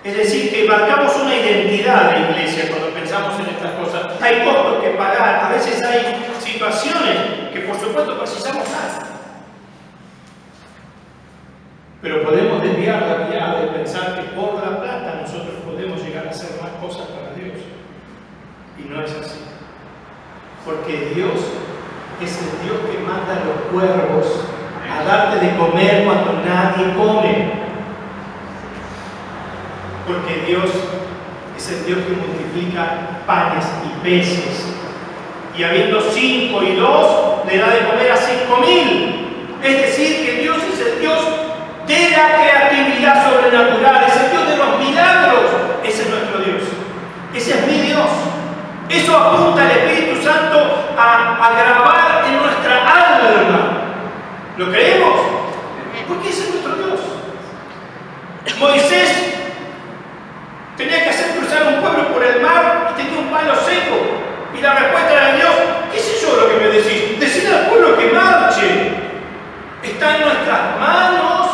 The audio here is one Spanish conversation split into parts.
Es decir, que marcamos una identidad de iglesia cuando pensamos en estas cosas. Hay costos que pagar, a veces hay situaciones que por supuesto precisamos algo. Pero podemos desviar la mirada y pensar que por la plata nosotros podemos llegar a hacer más cosas para Dios. Y no es así. Porque Dios es el Dios que manda a los cuervos a darte de comer cuando nadie come. Porque Dios es el Dios que multiplica panes y peces. Y habiendo 5 y 2, le da de comer a 5.000. Es decir, que Dios es el Dios de la creatividad sobrenatural, es el Dios de los milagros. Ese es nuestro Dios. Ese es mi Dios. Eso apunta al Espíritu Santo a grabar en nuestra alma. ¿Lo creemos? Porque ese es nuestro Dios. Moisés tenía que hacer cruzar un pueblo por el mar y tenía un palo seco. Y la respuesta era de Dios: ¿qué sé yo lo que me decís? Decid al pueblo que marche. Está en nuestras manos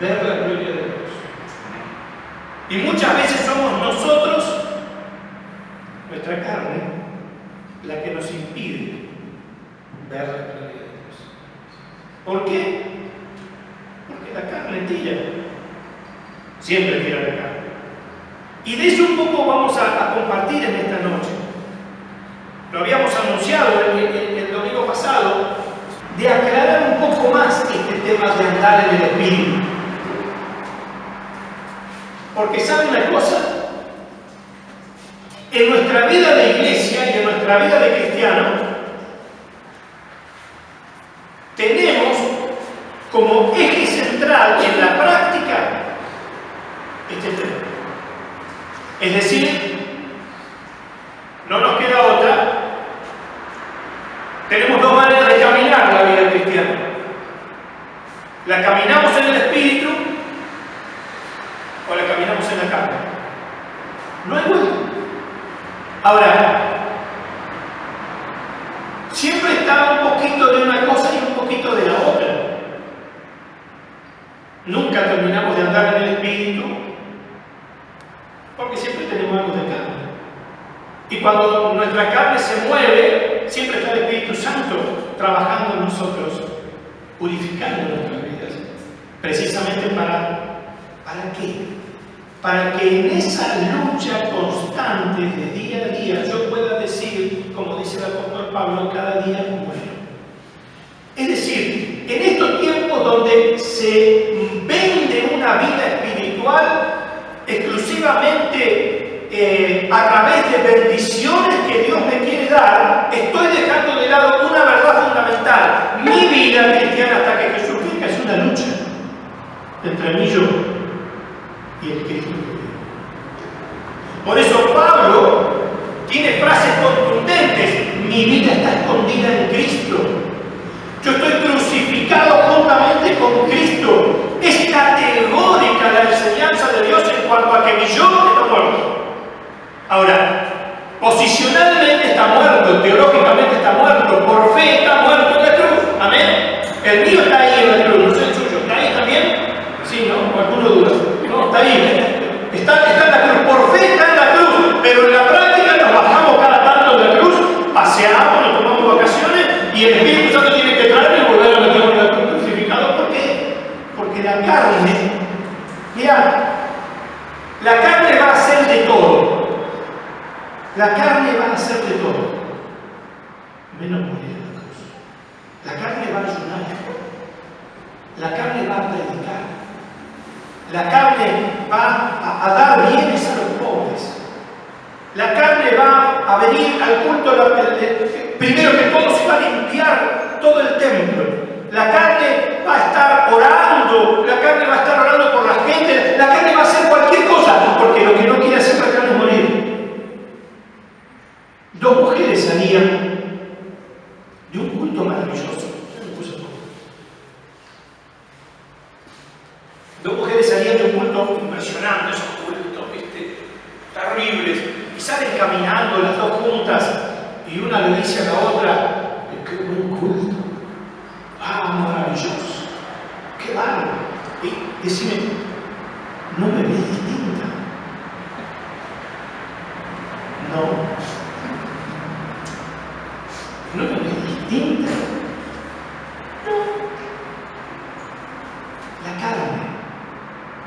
ver la gloria de Dios. Y muchas veces somos nosotros, nuestra carne, la que nos impide ver la gloria de Dios. ¿Por qué? Porque la carne tira. Siempre tira la carne. Y de eso un poco vamos a compartir en esta noche. Lo habíamos anunciado el domingo pasado, de aclarar un poco más este tema de andar en el Espíritu. Porque ¿saben una cosa? En nuestra vida de iglesia y en nuestra vida de cristiano, tenemos como eje central en la práctica este tema. Es decir, no nos queda otra. Tenemos dos maneras de caminar la vida cristiana. La caminamos en el Espíritu o la caminamos en la carne. No hay vuelta. Ahora, siempre está un poquito de una cosa y un poquito de la otra. Nunca terminamos de andar en el Espíritu porque siempre tenemos algo de carne. Y cuando nuestra carne se mueve, siempre está el Espíritu Santo trabajando en nosotros, purificando nuestras vidas. Precisamente ¿para qué? Para que en esa lucha constante de día a día yo pueda decir, como dice el apóstol Pablo, cada día muero. Es decir, en estos tiempos donde se vende una vida espiritual exclusivamente a través de bendiciones que Dios me quiere dar, estoy dejando de lado una verdad fundamental. Mi vida cristiana hasta que Jesús venga es una lucha entre mí y yo y el Cristo. Por eso Pablo tiene frases contundentes: mi vida está escondida en Cristo. Yo estoy crucificado juntamente con Cristo. Es categórica la enseñanza de Dios en cuanto a que mi yo está muerto. Ahora, posicionalmente está muerto, teológicamente está muerto, por fe está muerto en la cruz. Amén. El mío está ahí en la cruz, no sé el suyo. ¿Está ahí también? Sí, ¿no? Alguno duda. No, está ahí. Está en la cruz, por fe está en la cruz, pero en la práctica nos bajamos cada tanto de la cruz, paseamos, nos tomamos vacaciones y el Espíritu Santo tiene que traerme y volver a meterme en la cruz crucificado. ¿Por qué? Porque la carne, mira, la carne va a hacer de todo. La carne va a hacer de todo, menos morir en la cruz. La carne va a ayunar. La carne va a predicar. La carne va a dar bienes a los pobres. La carne va a venir al culto, primero que todo se va a limpiar todo el templo. La carne va a estar orando, la carne va a estar orando por la gente, la carne va a hacer cualquier cosa, porque lo que no quiere hacer la carne es morir. Dos mujeres salían de un culto maravilloso. Dos mujeres salían de un culto impresionante, esos cultos, terribles, y salen caminando las dos juntas, y una le dice a la otra: ¡qué buen culto! ¡Ah, maravilloso! ¡Qué bárbaro! Y decime, ¿no me ves distinto?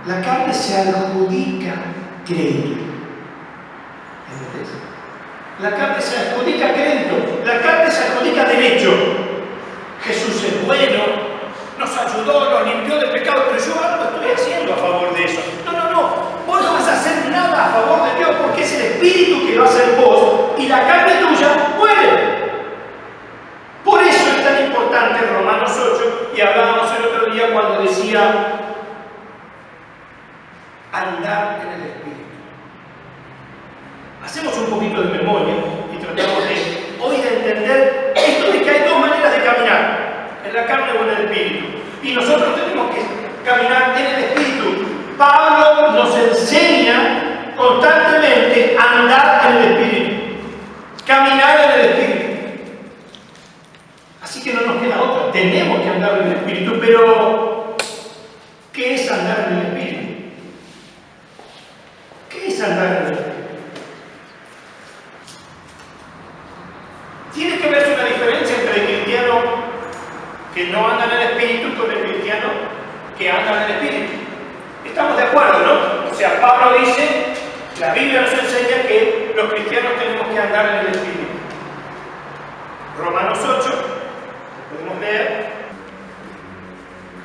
La carne se adjudica crédito. La carne se adjudica crédito, la carne se adjudica derecho. Jesús es bueno, nos ayudó, nos limpió de pecado, pero yo algo estoy haciendo a favor de eso. No, vos no vas a hacer nada a favor de Dios porque es el Espíritu que lo hace en vos y la carne tuya muere. Por eso es tan importante Romanos 8, y hablábamos el otro día cuando decía andar en el Espíritu. Hacemos un poquito de memoria y tratamos hoy de entender esto de que hay dos maneras de caminar, en la carne o en el Espíritu. Y nosotros tenemos que caminar en el Espíritu. Pablo nos enseña constantemente a andar en el Espíritu, caminar en el Espíritu. Así que no nos queda otra, tenemos que andar en el Espíritu, pero ¿qué es andar en el Espíritu? ¿Qué es andar en el Espíritu? Tiene que verse una diferencia entre el cristiano que no anda en el Espíritu con el cristiano que anda en el Espíritu. Estamos de acuerdo, ¿no? O sea, Pablo dice, la Biblia nos enseña que los cristianos tenemos que andar en el Espíritu. Romanos 8, podemos leer.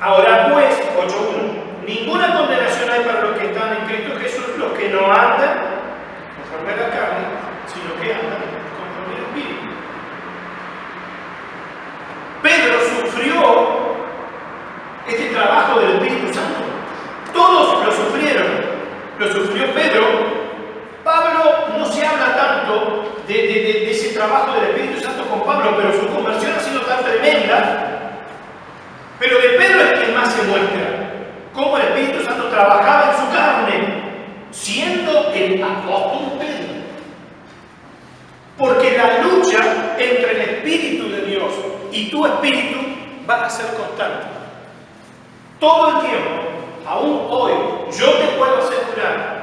Ahora pues, 8.1, ninguna condenación hay para los que están en Cristo Jesús, los que no andan conforme a la carne, sino que andan conforme al Espíritu. Pedro sufrió este trabajo del Espíritu Santo. Todos lo sufrieron. Lo sufrió Pedro. Pablo no se habla tanto de ese trabajo del Espíritu Santo con Pablo, pero su conversión ha sido tan tremenda. Pero de Pedro es quien más se muestra. Cómo el Espíritu Santo trabajaba en su carne, siendo el apóstol Pedro. Porque la lucha entre el Espíritu de Dios y tu espíritu van a ser constantes. Todo el tiempo, aún hoy, yo te puedo asegurar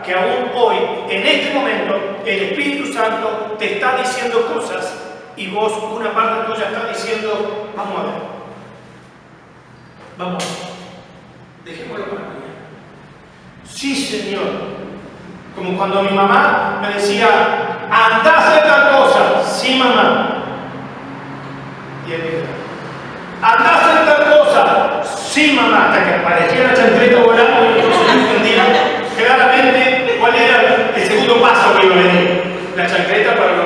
que aún hoy, en este momento, el Espíritu Santo te está diciendo cosas y vos, una parte tuya, está diciendo, vamos a ver. Vamos a ver. Dejémoslo para mañana. Sí, Señor. Como cuando mi mamá me decía, anda a hacer tal cosa. Sí, mamá. Y él dijo, anda a hacer tal cosa. Sí, mamá. Hasta que aparecía la chancleta volando y no se entendía claramente cuál era el segundo paso que iba a venir. La chancleta para la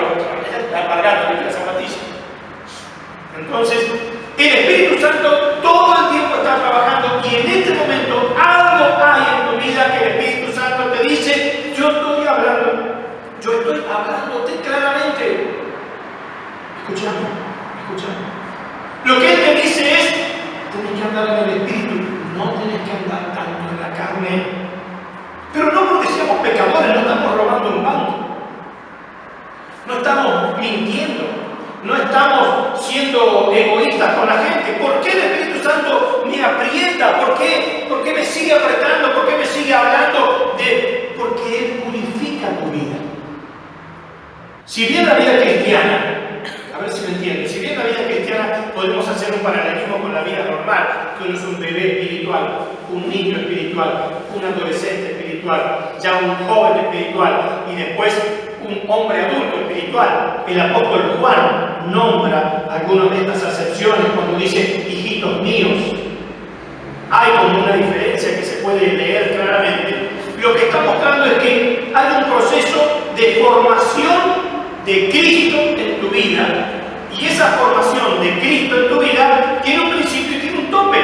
alpargata, la zapatilla. Entonces, el Espíritu Santo todo el tiempo está trabajando y en este momento algo hay en tu vida que el Espíritu Santo te dice, yo estoy hablándote claramente. Escuchame. Lo que Él te dice es, tienes que andar en el Espíritu, no tienes que andar tanto en la carne. Pero no porque seamos pecadores, no estamos robando un banco. No estamos mintiendo. No estamos siendo egoístas con la gente. ¿Por qué el Espíritu Santo me aprieta? ¿Por qué me sigue apretando? ¿Por qué me sigue hablando? Porque Él purifica tu vida. Si bien la vida cristiana, a ver si me entienden, si bien la vida cristiana podemos hacer un paralelismo con la vida normal, que uno es un bebé espiritual, un niño espiritual, un adolescente espiritual, ya un joven espiritual y después un hombre adulto espiritual. El apóstol Juan nombra algunas de estas acepciones cuando dice hijitos míos. Hay como una diferencia que se puede leer claramente. Lo que está mostrando es que hay un proceso de formación de Cristo en tu vida, y esa formación de Cristo en tu vida tiene un principio y tiene un tope.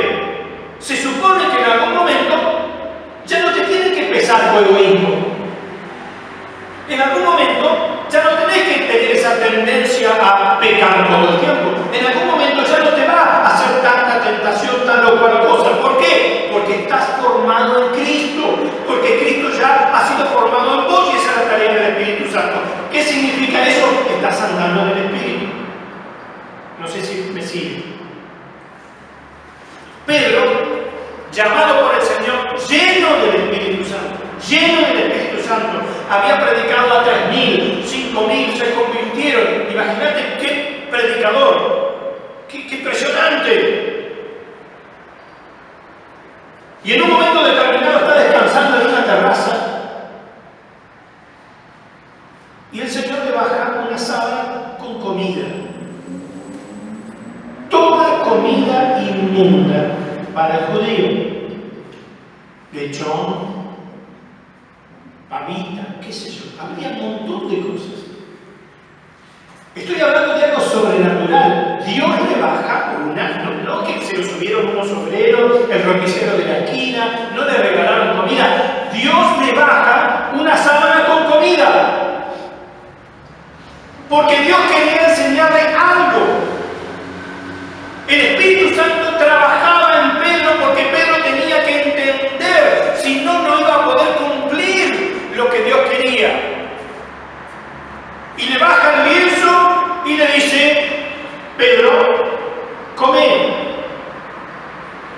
Se supone que en algún momento ya no te tiene que pesar tu egoísmo. En algún momento ya no tenés que tener esa tendencia a pecar todo el tiempo. En algún momento ya no te va a hacer tanta tentación, tal o cual cosa. ¿Por qué? Porque estás formado en Cristo. Porque Cristo ya ha sido formado en vos y esa es la tarea del Espíritu Santo. ¿Qué significa eso? Estás andando en el Espíritu. No sé si me sigue. Pedro, llamado por el Señor, lleno del Espíritu Santo, había predicado a 3.000, 5.000, se convirtieron. Imagínate qué predicador, qué impresionante. Y en un momento determinado está descansando en una terraza y el Señor le baja una sábana con comida. Toda comida inmunda para el judío. Lechón, pavita, qué sé yo. Había un montón de cosas. Estoy hablando de algo sobrenatural. Dios le baja no que se lo subieron unos obreros, el roquicero de la esquina, no le regalaron comida. Dios le baja una sábana con comida. Porque Dios quería enseñarle algo. El Espíritu Santo trabajaba en Pedro porque Pedro tenía que entender, si no, no iba a poder cumplir lo que Dios quería. Y le baja el lienzo y le dice: Pedro, come.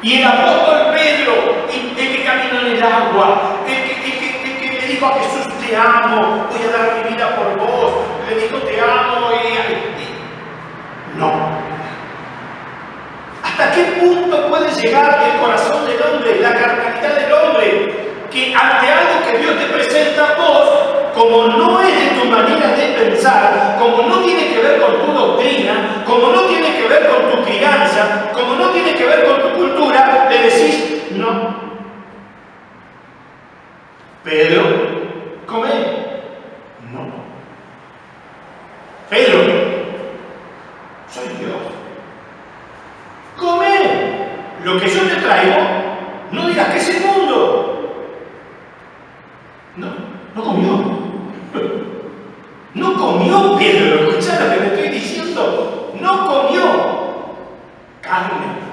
Y el apóstol Pedro, el que caminó en el agua, el que le dijo a Jesús: te amo, voy a dar mi vida por vos, le dijo: te amo, no. ¿Hasta qué punto puede llegar el corazón del hombre, la carnalidad del hombre, que ante algo que Dios te presenta a vos, como no es de tu manera de pensar, como no tiene que ver con tu doctrina, como no tiene que ver con tu crianza, como no tiene que ver con tu cultura, le decís: no. Pedro, come. No. Pedro, soy Dios. Come. Lo que yo te traigo, no digas que es el mundo. No comió. No comió Pedro. Escuchá lo que me estoy diciendo. No comió carne.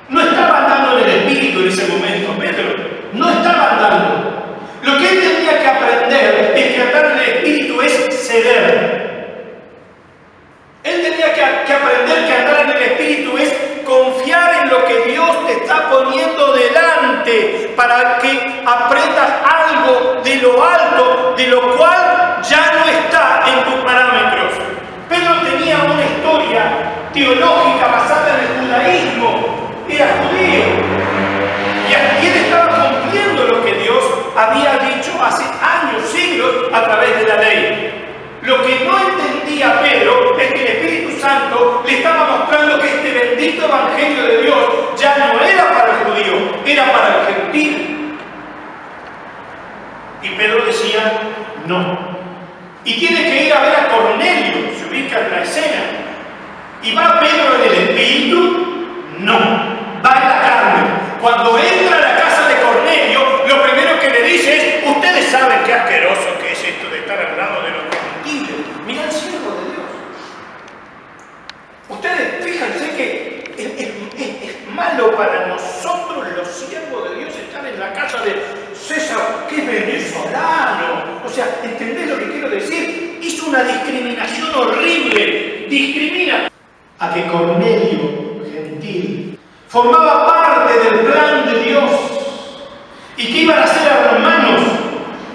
No estaba andando en el Espíritu en ese momento, Pedro. No estaba andando. Lo que él tenía que aprender es que andar en el Espíritu es ceder. Él tenía que aprender que andar en el Espíritu es confiar en lo que Dios te está poniendo delante para que aprendas algo de lo alto, de lo cual ya no está en tus parámetros. Pedro tenía una historia teológica basada en el judaísmo. Era judío. Y él estaba cumpliendo lo que Dios había dicho hace años, siglos, a través de la ley. Lo que no entendía Pedro es que el Espíritu Santo le estaba mostrando que este bendito Evangelio de Dios ya no era para el judío, era para el gentil. Y Pedro decía: no. Y tiene que ir a ver a Cornelio, se ubica en la escena. ¿Y va Pedro en el Espíritu? No, va en la carne. Cuando entra a la casa de Cornelio, lo primero que le dice es: ustedes saben qué asqueroso que es esto de estar al lado de los comestibles. Mira el siervo de Dios. Ustedes fíjense que es malo para nosotros los siervos de Dios estar en la casa de César, que es venezolano. O sea, ¿entendés lo que quiero decir? Hizo una discriminación horrible. Discrimina a que Cornelio, gentil, formaba parte del plan de Dios y que iban a ser hermanos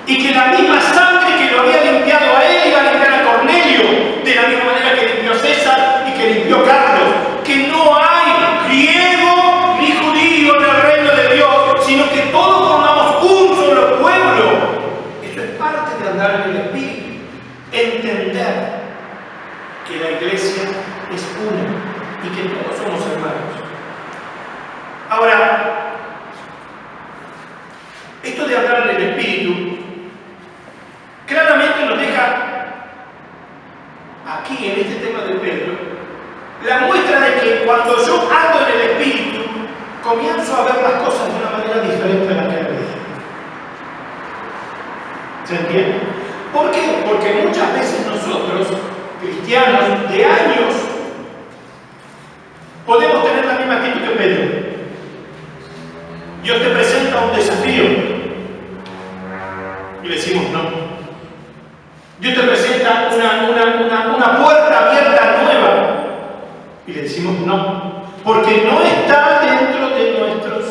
y que la misma sangre que lo había limpiado a él iba a limpiar a Cornelio, de la misma manera que limpió César y que limpió Carlos. Que no hay griego ni judío en el reino de Dios, sino que todos formamos un solo pueblo. Esto es parte de andar en el Espíritu. Entender que la iglesia es una y que todos somos hermanos. Ahora, esto de hablar del Espíritu claramente nos deja aquí, en este tema de Pedro, la muestra de que cuando yo ando en el Espíritu, comienzo a ver las cosas de una manera diferente a la que veía. ¿Se entiende? ¿Por qué? Porque muchas veces nosotros, cristianos de años, podemos tener la misma actitud que Pedro. Dios te presenta un desafío y decimos no. Dios te presenta una puerta abierta nueva y le decimos no, porque no está dentro de nuestros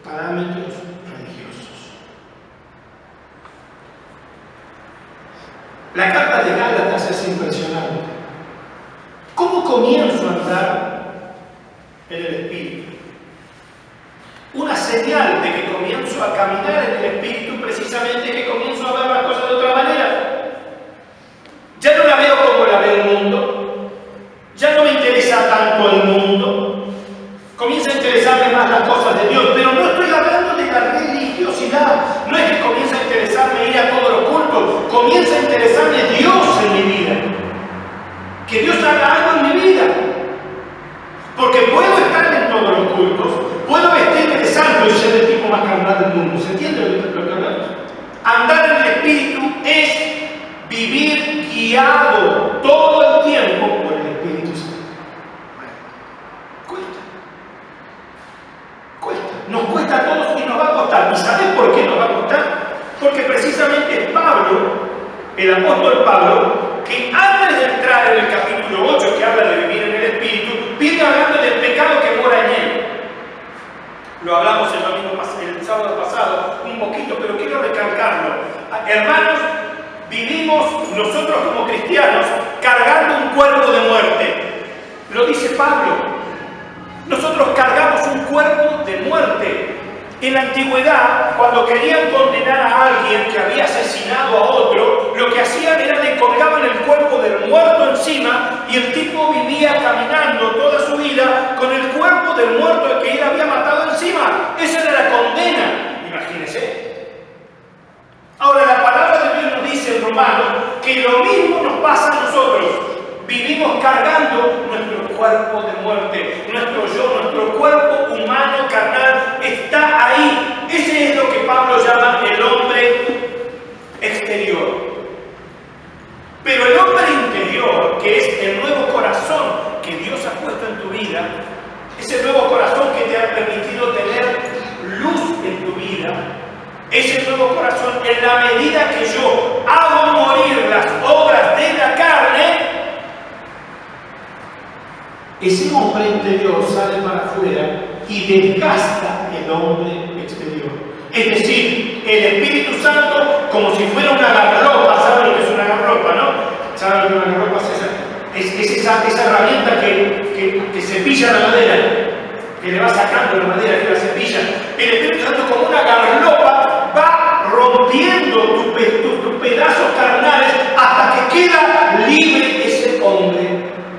parámetros religiosos. La carta de Gálatas es impresionante. ¿Cómo comienzo a andar en el Espíritu? señal de que comienzo a caminar en el Espíritu, precisamente que comienzo a ver las cosas de otra manera. Ya no la veo como la ve el mundo, ya no me interesa tanto el mundo, comienza a interesarme más las cosas de Dios, pero no estoy hablando de la religiosidad, no es que comienza a interesarme ir a todos los cultos, comienza a interesarme Dios en mi vida, que Dios haga algo en mi vida, porque puedo estar en todos los cultos, puedo vestirme de santo y ser el tipo más carnal del mundo. ¿Se entiende lo que hablamos? Andar en el Espíritu es vivir guiado todo el tiempo por el Espíritu Santo. Cuesta. Nos cuesta a todos y nos va a costar. ¿Y sabes por qué nos va a costar? Porque precisamente Pablo, el apóstol Pablo, que antes de entrar en el capítulo 8, que habla de vivir en el Espíritu, viene hablando del pecado que mora en él. Lo hablamos el sábado pasado un poquito, pero quiero recalcarlo. Hermanos, vivimos nosotros como cristianos cargando un cuerpo de muerte. Lo dice Pablo. Nosotros cargamos un cuerpo de muerte. En la antigüedad, cuando querían condenar a alguien que había asesinado a otro, lo que hacían era le colgaban el cuerpo del muerto encima y el tipo vivía caminando toda su vida con el cuerpo del muerto que él había matado encima. Esa era la condena, imagínense. Ahora, la palabra de Dios nos dice en Romanos que lo mismo nos pasa a nosotros. Vivimos cargando nuestro cuerpo de muerte, nuestro yo, nuestro cuerpo humano, carnal, está ahí. Ese es lo que Pablo llama el hombre exterior. Pero el hombre interior, que es el nuevo corazón que Dios ha puesto en tu vida, ese nuevo corazón que te ha permitido tener luz en tu vida, ese nuevo corazón, en la medida que yo hago morir las obras de la carne, ese hombre interior sale para afuera y desgasta el hombre exterior. Es decir, el Espíritu Santo, como si fuera una garropa. ¿Saben lo que es una garropa, no? ¿Saben lo que es una garropa? Es esa herramienta que cepilla la madera, que le va sacando la madera, que la cepilla. El Espíritu Santo, como una garropa, va rompiendo tus pedazos carnales hasta que queda libre ese hombre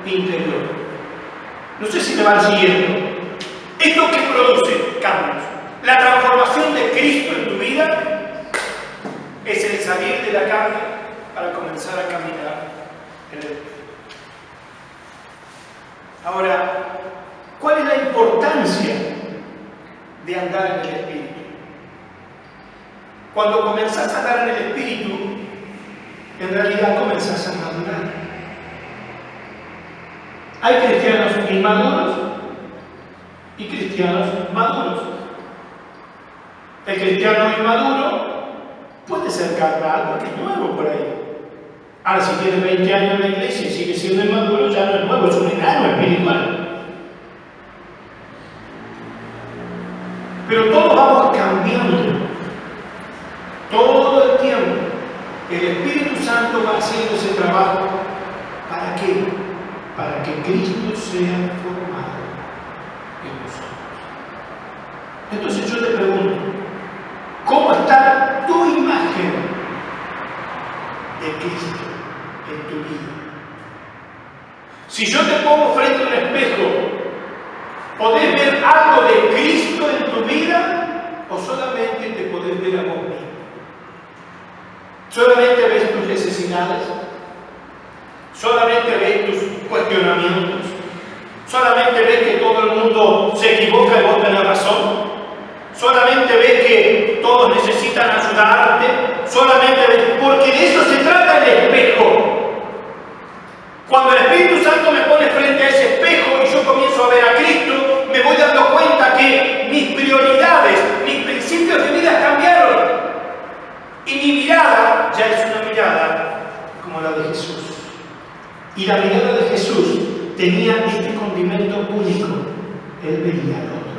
interior. No sé si me van siguiendo. ¿Esto qué produce? Cambios. La transformación de Cristo en tu vida es el salir de la carne para comenzar a caminar en el Espíritu. Ahora, ¿cuál es la importancia de andar en el Espíritu? Cuando comenzás a andar en el Espíritu, en realidad comenzás a madurar. Hay cristianos inmaduros y cristianos maduros. El cristiano inmaduro puede ser carnal porque es nuevo por ahí. Ahora, si tiene 20 años en la iglesia y sigue siendo inmaduro, ya no es nuevo, es un enano espiritual. Pero todos vamos cambiando. Todo el tiempo. El Espíritu Santo va haciendo ese trabajo. ¿Para qué? Para que Cristo sea formado en nosotros. Entonces yo te pregunto, ¿cómo está tu imagen de Cristo en tu vida? Si yo te pongo frente a un espejo, ¿podés ver algo de Cristo en tu vida o solamente te podés ver a vos mismo? ¿Solamente ves tus necesidades? ¿Solamente ves tus cuestionamientos? ¿Solamente ves que todo el mundo se equivoca y vos tenés razón? ¿Solamente ves que todos necesitan ayudarte? ¿Solamente ves? Porque de eso se trata el espejo. Cuando el Espíritu Santo me pone frente a ese espejo y yo comienzo a ver a Cristo, me voy dando cuenta que mis prioridades, mis principios de vida cambiaron. Y mi mirada ya es una mirada como la de Jesús. Y la mirada de Jesús tenía este condimento único. Él veía al otro.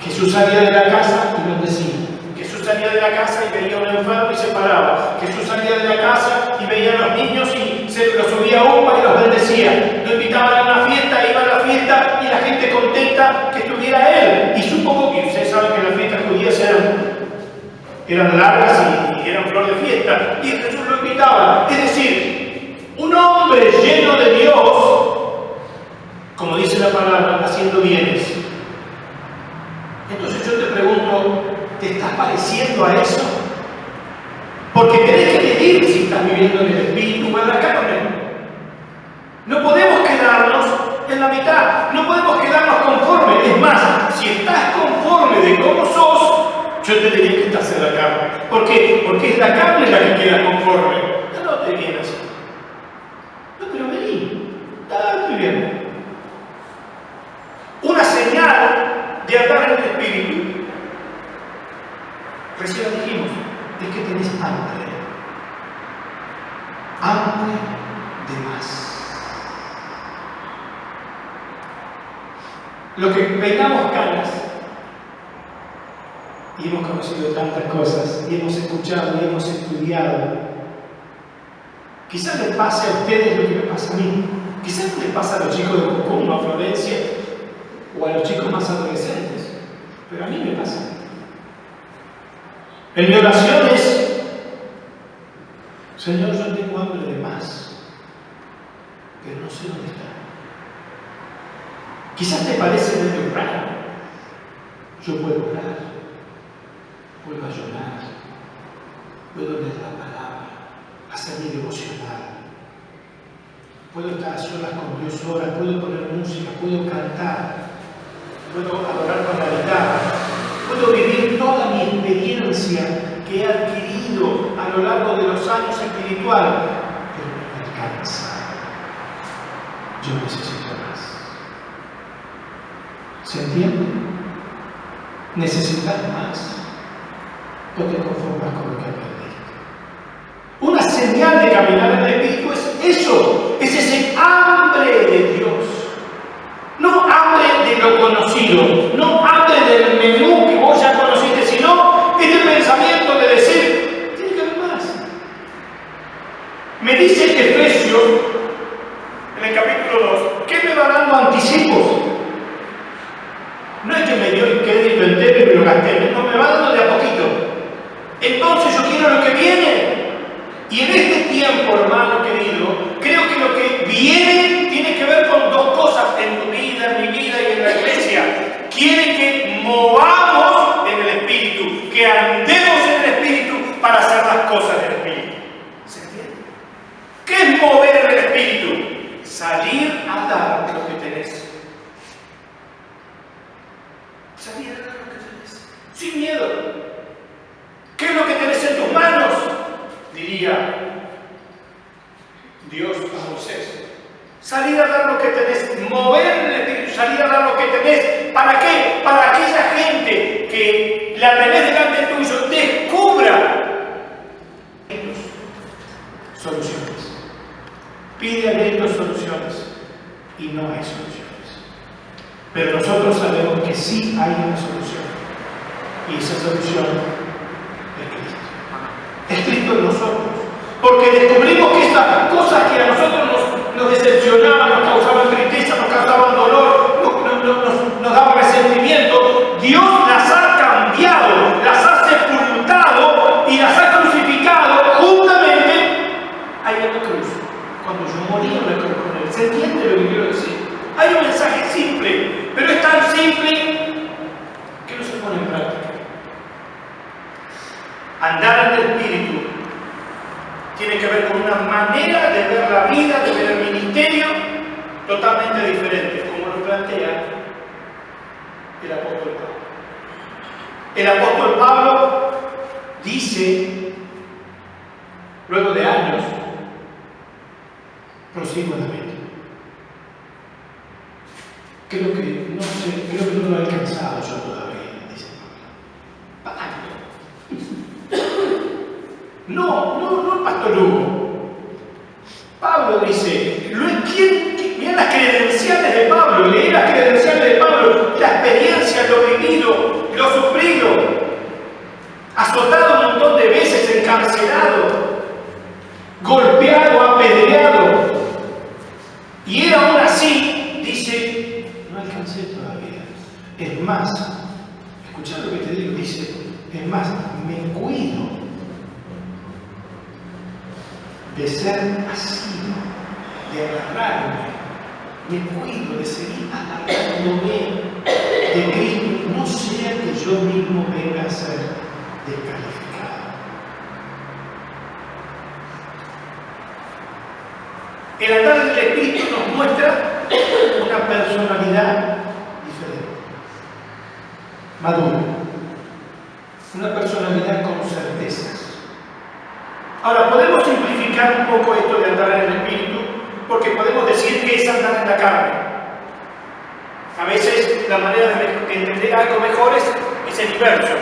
Jesús salía de la casa y bendecía. Jesús salía de la casa y veía a un enfermo y se paraba. Jesús salía de la casa y veía a los niños y se los subía a upa y los bendecía. Lo invitaban a una fiesta, iba a la fiesta y la gente gente contenta que estuviera él. Y supongo que ustedes saben que las fiestas judías eran largas y eran flor de fiesta. Y Jesús lo invitaba. Es decir, un hombre lleno de Dios, como dice la palabra, haciendo bienes. Entonces yo te pregunto, ¿te estás pareciendo a eso? Porque tenés que medir si estás viviendo en el espíritu o en la carne. No podemos quedarnos en la mitad, no podemos quedarnos conformes. Es más, si estás conforme de cómo sos, yo te diría que estás en la carne. ¿Por qué? Porque es la carne la que queda conforme. No te viene así. No, pero vení. Está muy bien. Una señal de andar en el espíritu, recién lo dijimos, es que tenés hambre. Hambre de más. Lo que peinamos canas, y hemos conocido tantas cosas, y hemos escuchado, y hemos estudiado, quizás les pase a ustedes lo que me pasa a mí. Quizás no les pasa a los chicos de Cucum, a Florencia, o a los chicos más adolescentes, pero a mí me pasa. En mi oración es: Señor, yo tengo hambre de más, pero no sé dónde está. Quizás te parece medio raro. Yo puedo orar, puedo ayunar, puedo leer la palabra, hacer mi devocional, puedo estar a solas con Dios horas, puedo poner música, puedo cantar, puedo adorar con la guitarra, puedo vivir toda mi experiencia que he adquirido a lo largo de los años espirituales, pero no me alcanza. Yo necesito más. ¿Se entiende? ¿Necesitas más? ¿O te conformas con lo que aprendiste? Una señal de caminar en el espíritu es eso, es ese hambre de Dios. No hambre de lo conocido, no hambre del menú que vos ya conociste, sino este pensamiento de decir, tiene que haber más. Me dice Efesios, en el capítulo 2, que me va dando anticipos. No es que me dio el crédito entero y me lo gasté, no, me va dando de a poquito. Entonces yo quiero lo que viene. Y en este tiempo, hermano querido, creo que lo que viene tiene que ver con dos cosas en tu vida, en mi vida y en la iglesia. Quiere que movamos en el espíritu, que andemos en el espíritu para hacer las cosas del espíritu. ¿Se entiende? ¿Qué es mover en el espíritu? Salir a dar lo que tenés. Salir a dar lo que tenés. Sin miedo. ¿Qué es lo que tenés en tus manos? Diría Dios a Moisés. Salir a dar lo que tenés, mover el espíritu, salir a dar lo que tenés. ¿Para qué? Para aquella gente que la tenés delante tuyo descubra soluciones. Pide a Dios soluciones y no hay soluciones. Pero nosotros sabemos que sí hay una solución. Y esa solución es Cristo. Es Cristo en nosotros. Porque descubrimos que estas cosas que a nosotros nos decepcionaban, nos causaban tristeza, nos causaban dolor, nos daban resentimiento, Dios las ha cambiado, las ha sepultado y las ha crucificado juntamente ahí en la cruz. Cuando yo morí en la cruz con Él. ¿Se entiende lo que quiero decir? Hay un mensaje simple, pero es tan simple que no se pone en práctica. Andar en el espíritu tiene que ver con una manera de ver la vida, de ver el ministerio totalmente diferente, como lo plantea el apóstol Pablo. El apóstol Pablo dice, luego de años, prosigo en la meta. Creo que no lo he alcanzado yo todavía, dice Pablo. No el pastor Hugo. Pablo dice, mira las credenciales de Pablo, leí las credenciales de Pablo, la experiencia, lo vivido, lo sufrido, azotado un montón de veces, encarcelado, golpeado, apedreado. Y él aún así dice, no alcancé todavía. Es más, escuchá lo que te digo, dice, es más, me cuido de ser asido, de agarrarme, me cuido de seguir agarrándome de Cristo, no sea que yo mismo venga a ser descalificado. El andar del Espíritu nos muestra una personalidad diferente, madura, una personalidad con certezas. Ahora, podemos simplificar un poco esto de andar en el Espíritu, porque podemos decir que es andar en la carne. A veces la manera de entender algo mejor es el inverso.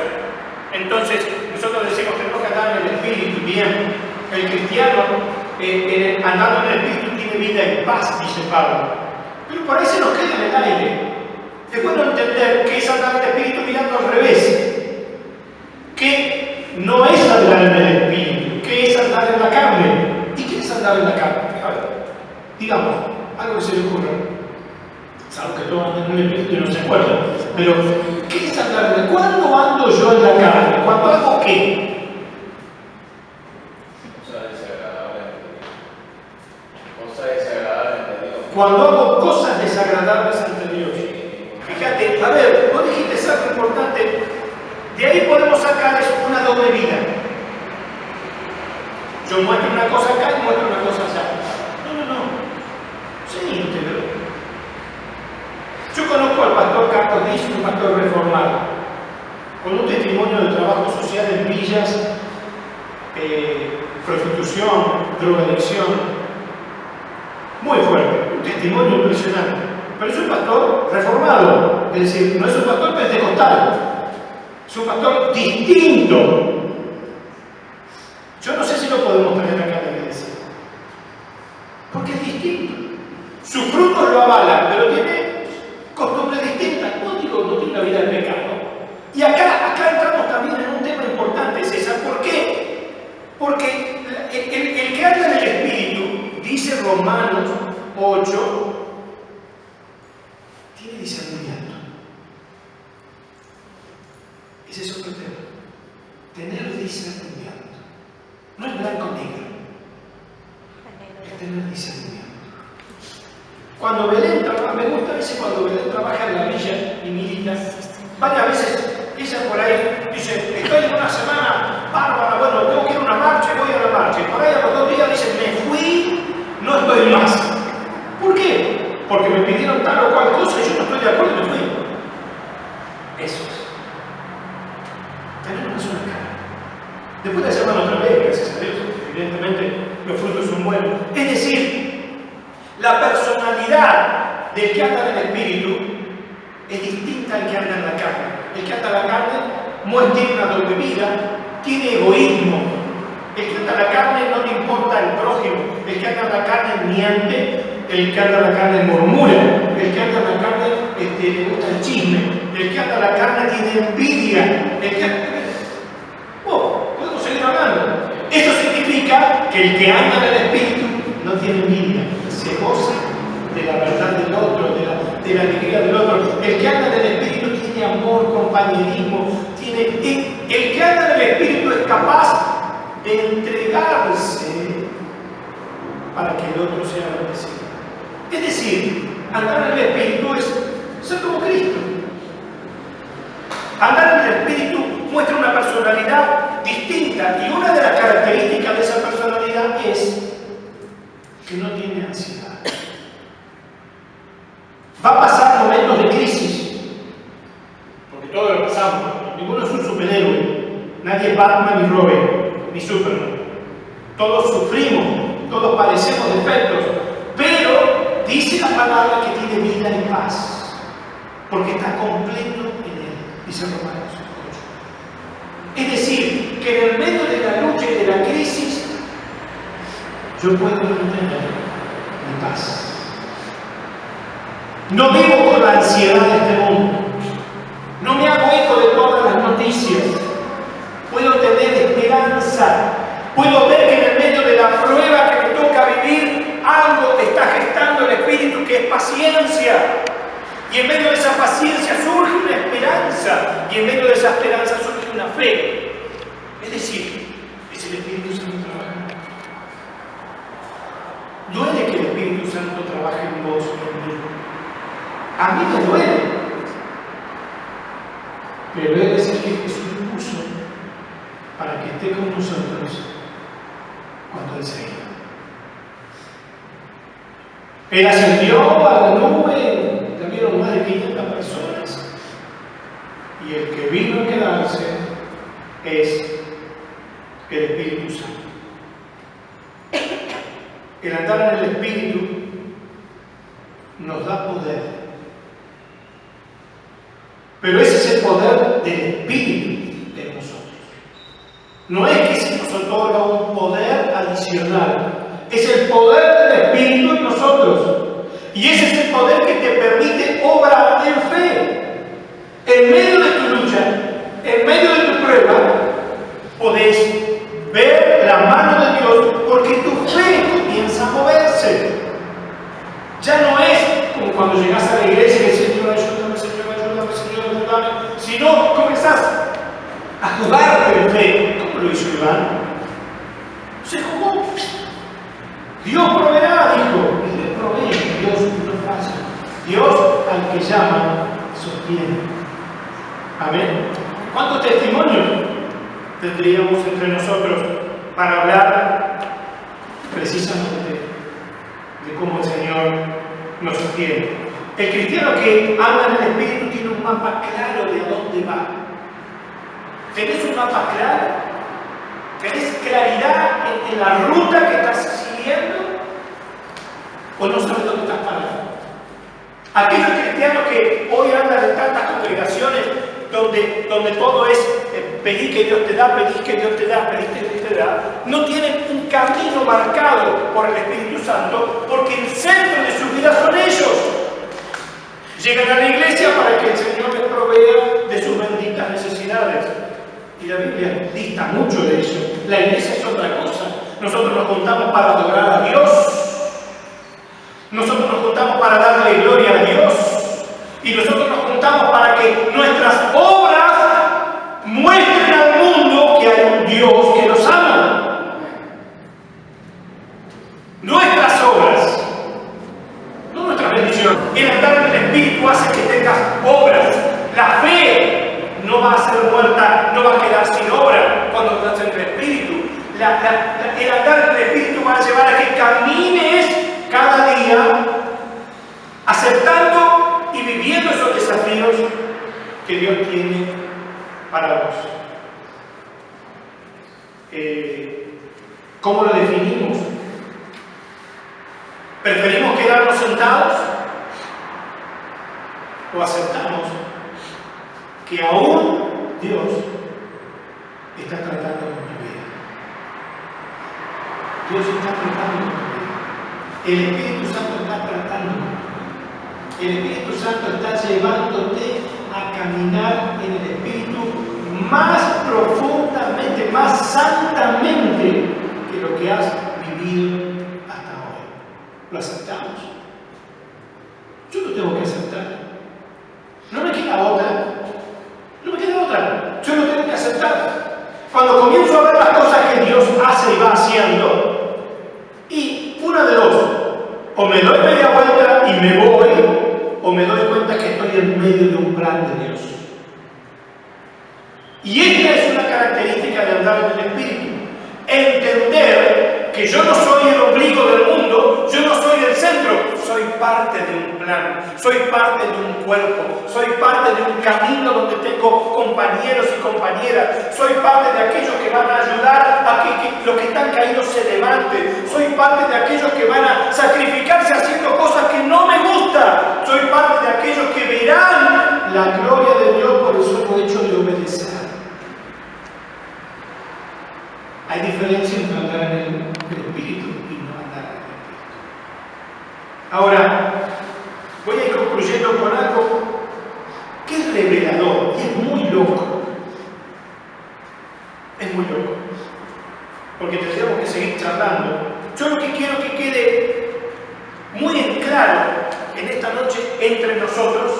Entonces, nosotros decimos que tenemos que andar en el Espíritu. Bien, el cristiano andando en el Espíritu tiene vida en paz, dice Pablo. Pero por ahí se nos queda en el aire. Es bueno entender que es andar en el Espíritu mirando al revés. Que no es andar en el Espíritu, que es andar en la carne. ¿Y qué es andar en la carne? A ver, digamos, algo que se le ocurra. Salvo que todos andan en el Espíritu y no se acuerdan. Pero, ¿qué es andar en el Espíritu? ¿Cuándo ando yo en la carne? ¿Cuándo hago qué? Cuando hago cosas desagradables ante Dios. Fíjate, a ver, vos dijiste algo importante. De ahí podemos sacar una doble vida. Yo muestro una cosa acá y muestro una cosa allá. No. Sí, usted ve. Yo conozco al pastor Carlos Díaz, un pastor reformado, con un testimonio de trabajo social en villas, prostitución, drogadicción. Muy fuerte, un testimonio impresionante. Pero es un pastor reformado, es decir, no es un pastor pentecostal, es un pastor distinto. Yo no sé si lo podemos traer acá a la iglesia, porque es distinto. Sus frutos lo avalan, pero tiene costumbres distintas. No digo, no tiene una vida de pecado. Y acá entramos también en un tema importante, César. ¿Por qué? Porque el que anda en el Espíritu, dice Romanos 8, tiene discernimiento. Ese es otro tema. Tener discernimiento. No es blanco-negro. Es tener discernimiento. Cuando Belén trabaja, me gusta a veces cuando Belén trabaja en la villa y milita, varias veces ella por ahí dice, estoy en una semana bárbara, bueno, tengo que ir a una marcha y voy a la marcha. Y por ahí a los 2 días dice, me fui, no estoy más. ¿Por qué? Porque me pidieron tal o cual cosa y yo no estoy de acuerdo y me fui. Eso es. Tener una sola cara. Después de hacerlo otra vez, gracias a Dios, evidentemente los frutos son buenos. Es decir, la personalidad del que anda en el Espíritu es distinta al que anda en la carne. El que anda en la carne tiene una doble vida, tiene egoísmo. El que anda en la carne no le importa el prójimo. El que anda en la carne miente. El que anda en la carne murmura. El que anda en la carne le gusta el chisme. El que anda en la carne tiene envidia. Podemos seguir hablando. Eso significa que el que anda en el Espíritu no tiene envidia. Se goza de la verdad del otro, de la alegría del otro. El que anda en el Espíritu tiene amor, compañerismo, el que anda en el Espíritu es capaz de entregarse para que el otro sea bendecido. Es decir, andar en el Espíritu es ser como Cristo. Andar en el Espíritu muestra una personalidad distinta y una de las características de esa personalidad es que no tiene ansiedad. Va a pasar momentos de crisis, porque todos lo pasamos. Ninguno es un superhéroe, nadie es Batman ni Robin, ni Superman. Todos sufrimos, todos padecemos defectos, pero dice la palabra que tiene vida en paz, porque está completo en él, dice Romanos 8. Es decir, que en el medio de la lucha y de la crisis, yo puedo mantener mi paz. No vivo con la ansiedad de este mundo. No me hago eco de todas las noticias. Puedo tener esperanza. Puedo ver que en el medio de la prueba que me toca vivir, algo está gestando el Espíritu que es paciencia. Y Y en medio de esa paciencia surge una esperanza. Y en medio de esa esperanza surge una fe. Es decir, es el Espíritu Santo trabajando. Duele que el Espíritu Santo trabaje en vos y en mí. A mí me duele. Pero he de decir que Jesús lo puso para que esté con nosotros cuando Él se iba. Él ascendió a la nube, ya vieron más de 500 personas, y el que vino a quedarse es el Espíritu Santo. El andar en el Espíritu nos da poder, pero ese es el poder del Espíritu de nosotros. No es que se nos otorga un poder adicional, es el poder del Espíritu en nosotros. Y ese es el poder que te permite obrar en fe. En medio de tu lucha, en medio de tu prueba, podés ver la mano de Dios porque tu fe comienza a moverse. Ya no es como cuando llegas a la iglesia y dices, Señor, ayúdame, Señor, ayúdame, Señor, ayúdame. Sino comenzás a jugarte en fe. ¿Cómo lo hizo Iván? Se jugó. Dios proveerá, dijo. Y Dios provee, Dios no falla. Dios al que llama, sostiene. Amén. ¿Cuántos testimonios tendríamos entre nosotros para hablar precisamente de cómo el Señor nos sostiene? El cristiano que anda en el Espíritu tiene un mapa claro de a dónde va. ¿Tenés un mapa claro? ¿Tenés claridad en la ruta que estás siguiendo? ¿O no sabes dónde estás parado? Aquellos cristianos que hoy andan en tantas congregaciones donde todo es pedí que Dios te da, pedí que Dios te da, pedí que Dios te da, no tienen un camino marcado por el Espíritu Santo, porque el centro de su vida son ellos. Llegan a la iglesia para que el Señor les provea de sus benditas necesidades. Y la Biblia dista mucho de eso. La iglesia es otra cosa. Nosotros nos juntamos para adorar a Dios. Nosotros nos juntamos para darle gloria a Dios. Y nosotros nos juntamos para que nuestras obras muestren al mundo que hay un Dios que nos ama. Nuestras obras, no nuestras bendiciones. El andar en el Espíritu hace que tengas obras. La fe no va a ser muerta, no va a quedar sin obra cuando estás en el Espíritu. El andar en el Espíritu va a llevar a que camines cada día aceptando y viviendo esos desafíos que Dios tiene para vos. ¿Cómo lo definimos? ¿Preferimos quedarnos sentados o aceptamos que aún Dios está tratando con tu vida? Dios está tratando con tu vida. El Espíritu Santo está tratando con tu vida. El Espíritu Santo está llevándote a caminar en el Espíritu más profundamente, más santamente que lo que has vivido hasta hoy. ¿Lo aceptamos? Yo lo tengo que aceptar. No me queda otra. No me queda otra. Yo lo tengo que aceptar. Cuando comienzo a ver las cosas que Dios hace y va haciendo, y una de dos, o me doy media vuelta y me voy, o me doy cuenta que estoy en medio de un plan de Dios. Y esta es una característica de andar en el Espíritu. Entender que yo no soy el ombligo del mundo, yo no soy el centro, soy parte de un plan, soy parte de un cuerpo, soy parte de un camino donde tengo compañeros y compañeras, soy parte de aquellos que van a ayudar a que los que están caídos se levanten, soy parte de aquellos que van a sacrificarse haciendo cosas que no me gustan, soy parte de aquellos que verán la gloria de Dios por el solo hecho de obedecer. Hay diferencia entre andar en el Espíritu y no andar en el Espíritu. Ahora, voy a ir concluyendo con algo que es revelador y es muy loco. Es muy loco. Porque tendríamos que seguir charlando. Yo lo que quiero que quede muy en claro en esta noche entre nosotros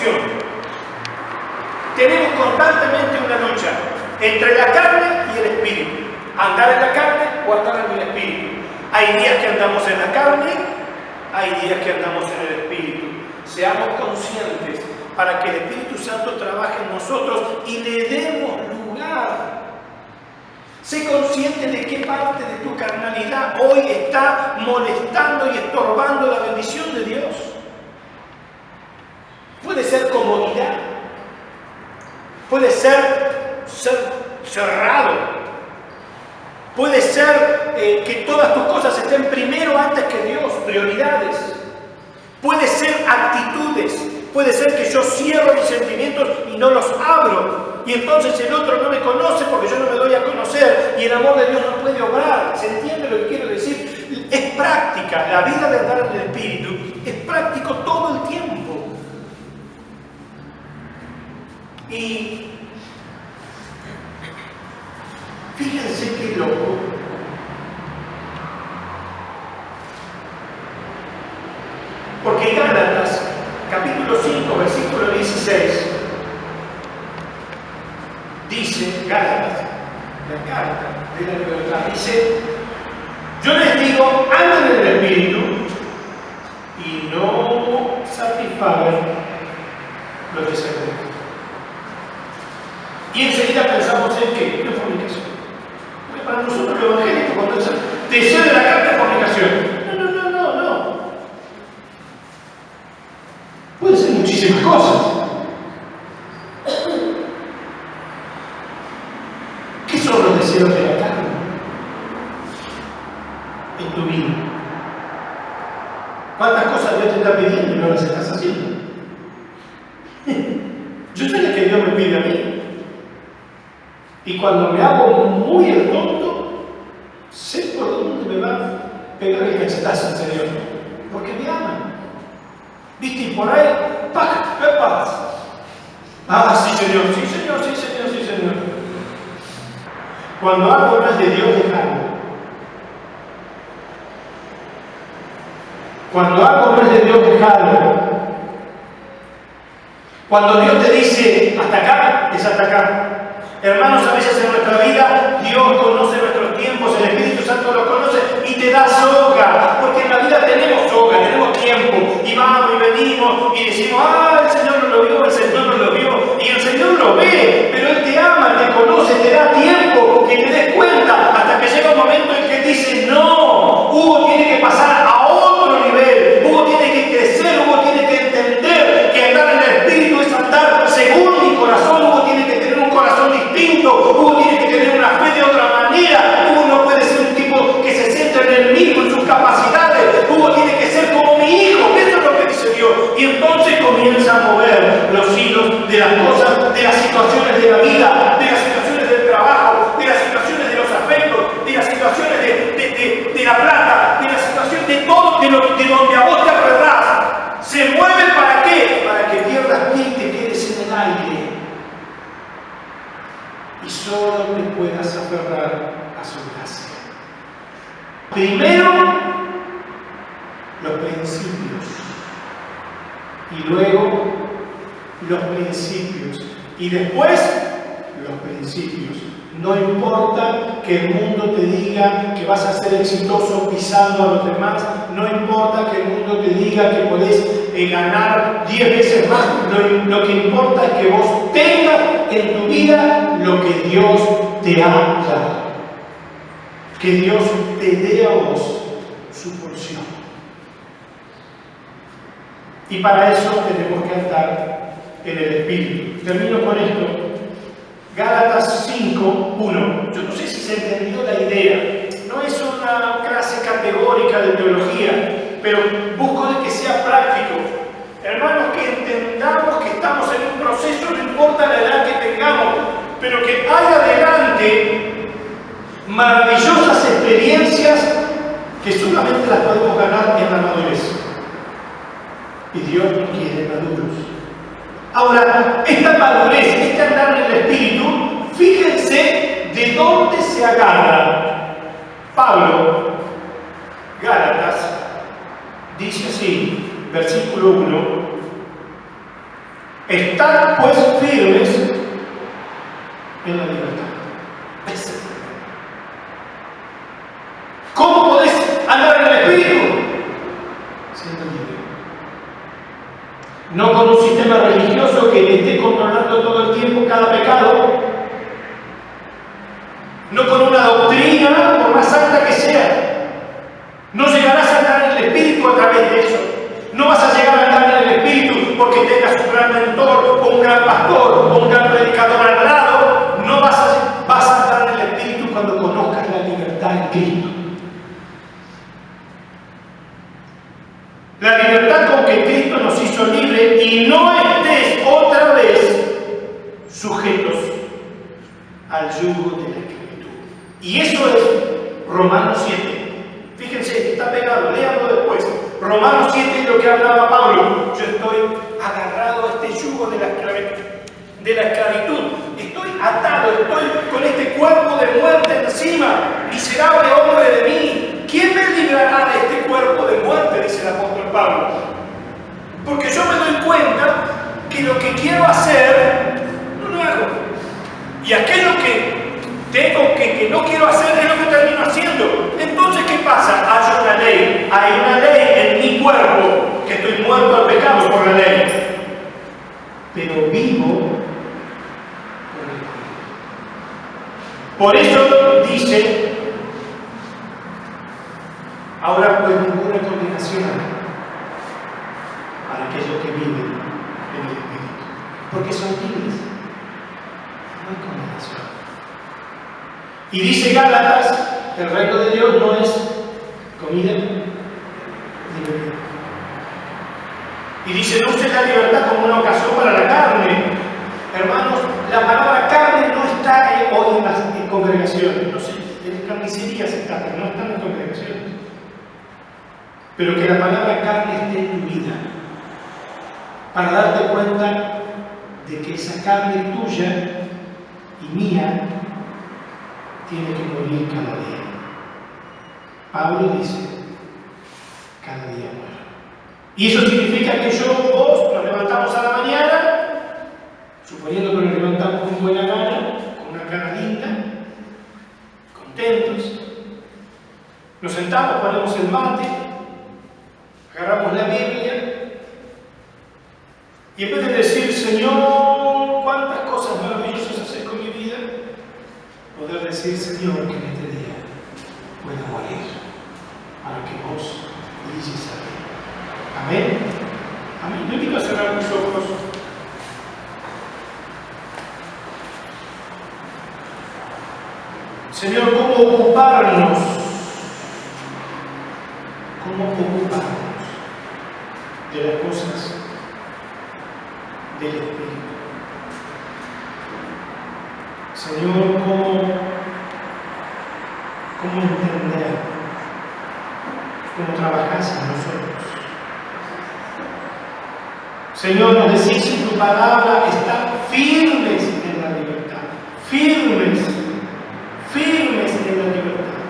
opción. Tenemos constantemente una lucha entre la carne y el espíritu. Andar en la carne o andar en el espíritu. Hay días que andamos en la carne, hay días que andamos en el espíritu. Seamos conscientes para que el Espíritu Santo trabaje en nosotros y le demos lugar. Sé consciente de qué parte de tu carnalidad hoy está molestando y estorbando la bendición de Dios. Puede ser comodidad, puede ser cerrado, puede ser que todas tus cosas estén primero antes que Dios, prioridades. Puede ser actitudes, puede ser que yo cierro mis sentimientos y no los abro. Y entonces el otro no me conoce porque yo no me doy a conocer y el amor de Dios no puede obrar. ¿Se entiende lo que quiero decir? Es práctica, la vida de andar en el Espíritu es práctico todo el tiempo. Y fíjense qué loco. Porque Gálatas, capítulo 5, versículo 16, dice, Gálatas, la carta de la libertad, dice, yo les digo, anden en el Espíritu y no satisfagan los deseos. Y enseguida pensamos en qué, en fornicación. Porque para nosotros lo evangélico, cuando dice deseo de la carne, fornicación. No. Pueden ser muchísimas cosas. ¿Qué son los deseos de la carne en tu vida? ¿Cuántas cosas Dios te está pidiendo y no las estás haciendo? Yo sé lo que Dios me pide a mí. Y cuando me hago muy el tonto, sé por dónde me va a pegar el cachetazo el Señor. Porque me ama. ¿Viste? Y por ahí, ¡pac! ¿Qué pasa? Ah, sí, Señor. Cuando algo no es de Dios, déjalo. Cuando algo no es de Dios, déjalo. Cuando Dios te dice, hasta acá, es hasta acá. Hermanos, a veces en nuestra vida Dios conoce nuestros tiempos, el Espíritu Santo lo conoce y te da soga, porque en la vida tenemos soga, tenemos tiempo, y vamos y venimos y decimos, el Señor no lo vio, el Señor no lo vio, y el Señor lo ve, pero Él te ama, te conoce, te da tiempo, que te des cuenta, hasta que llega un momento en que dice, no, Hugo tiene que pasar a otro nivel, Hugo tiene que crecer, Hugo tiene que entender que andar en el Espíritu es andar según mi corazón, Hugo tiene que tener un corazón distinto, Hugo tiene que tener una fe de otra manera, Hugo no puede ser un tipo que se centra en él mismo, en sus capacidades, Hugo tiene que ser como mi hijo, eso es lo que dice Dios, y entonces comienza a mover los hilos de las cosas, de las situaciones de la vida, de las situaciones del trabajo, de las situaciones de los afectos, de las situaciones de la plata, de la situación de todo, de donde a vos te aferrás. Se mueve ¿para qué? Para que pierdas pie y te quedes en el aire. Y solo te puedas aferrar a su gracia. Primero, los principios. Y luego, los principios. Y después, los principios. No importa que el mundo te diga que vas a ser exitoso pisando a los demás, no importa que el mundo te diga que podés ganar 10 veces más, lo que importa es que vos tengas en tu vida lo que Dios te ha dado. Que Dios te dé a vos su porción. Y para eso tenemos que andar en el Espíritu. Termino con esto. Gálatas 5:1. Yo no sé si se entendió la idea. No es una clase categórica de teología, pero busco de que sea práctico. Hermanos, que entendamos que estamos en un proceso, no importa la edad que tengamos, pero que hay adelante maravillosas experiencias que solamente las podemos ganar en la madurez. Y Dios nos quiere maduros. Ahora, esta madurez, este andar en el Espíritu, fíjense de dónde se agarra. Pablo, Gálatas, dice así, versículo 1, Estad pues firmes en la libertad. ¿Cómo podés andar en el Espíritu? Siendo libre. No con un sistema religioso que le esté controlando todo el tiempo cada pecado. No con una doctrina, por más santa que sea. No llegarás a andar en el Espíritu a través de eso. No vas a llegar a andar en el Espíritu porque tengas un gran mentor, o un gran pastor, o un gran predicador al lado. No vas a andar en el Espíritu cuando conozcas la libertad en Cristo. La libertad con que Cristo nos hizo libre y no estés otra vez sujetos al yugo de la esclavitud. Y eso es Romanos 7. Fíjense, está pegado, léanlo después. Romanos 7 es lo que hablaba Pablo. Yo estoy agarrado a este yugo de la esclavitud. Estoy atado, estoy con este cuerpo de muerte encima. Miserable hombre de mí. ¿Quién me librará de este cuerpo de muerte? Dice el apóstol Pablo. Porque yo me doy cuenta que lo que quiero hacer, no lo hago. Y aquello que no quiero hacer es lo que termino haciendo. Entonces, ¿qué pasa? Hay una ley. Hay una ley en mi cuerpo, que estoy muerto al pecado por la ley. Pero vivo por el Espíritu. Por eso dice, ahora pues ninguna condenación para aquellos que viven en el Espíritu, porque son libres. No hay condenación. Y dice Gálatas, el reino de Dios no es comida ni bebida. Y dice, no uses la libertad como una ocasión para la carne. Hermanos, la palabra carne no está hoy en las congregaciones. No sé, en carnicerías está, pero no está en las congregaciones. Pero que la palabra carne esté en tu vida, para darte cuenta de que esa carne tuya y mía tiene que morir cada día. Pablo dice, cada día muere. Y eso significa que vos, nos levantamos a la mañana, suponiendo que nos levantamos con buena gana, con una cara linda, contentos, nos sentamos, ponemos el mate, agarramos la Biblia, y en vez de decir, Señor, cuántas cosas maravillosas haces con mi vida, poder decir, Señor, que en este día pueda morir, para que vos brilles a mí. Amén. Amén. Yo invito a cerrar mis ojos. Señor, ¿cómo ocuparnos? ¿Cómo ocuparnos de las cosas del Espíritu? Señor, ¿cómo entender? ¿Cómo trabajas en nosotros? Señor, nos decís en tu palabra, estar firmes en la libertad. Firmes en la libertad.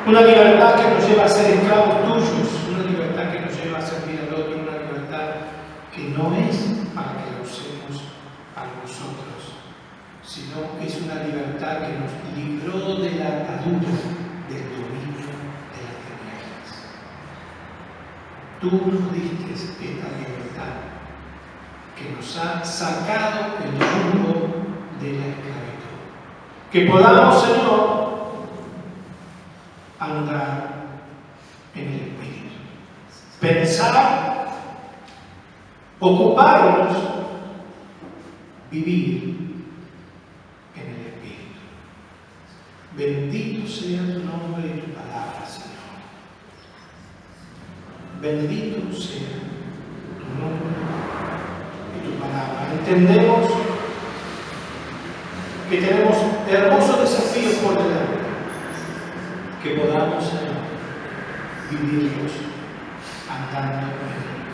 Una libertad que nos lleva a ser esclavos tuyos, una libertad que nos lleva a servir al otro, una libertad que no es para que la usemos para nosotros, sino que es una libertad que nos libró de la atadura del dominio de las tinieblas. Tú nos diste esta libertad que nos ha sacado el yugo de la esclavitud. Que podamos, Señor, andar en el Espíritu. Pensar, ocuparnos, vivir en el Espíritu. Bendito sea tu nombre y tu palabra, Señor. Bendito sea tu nombre y tu palabra. Entendemos que tenemos hermosos desafíos por delante, que podamos, Señor, vivirlos andando en el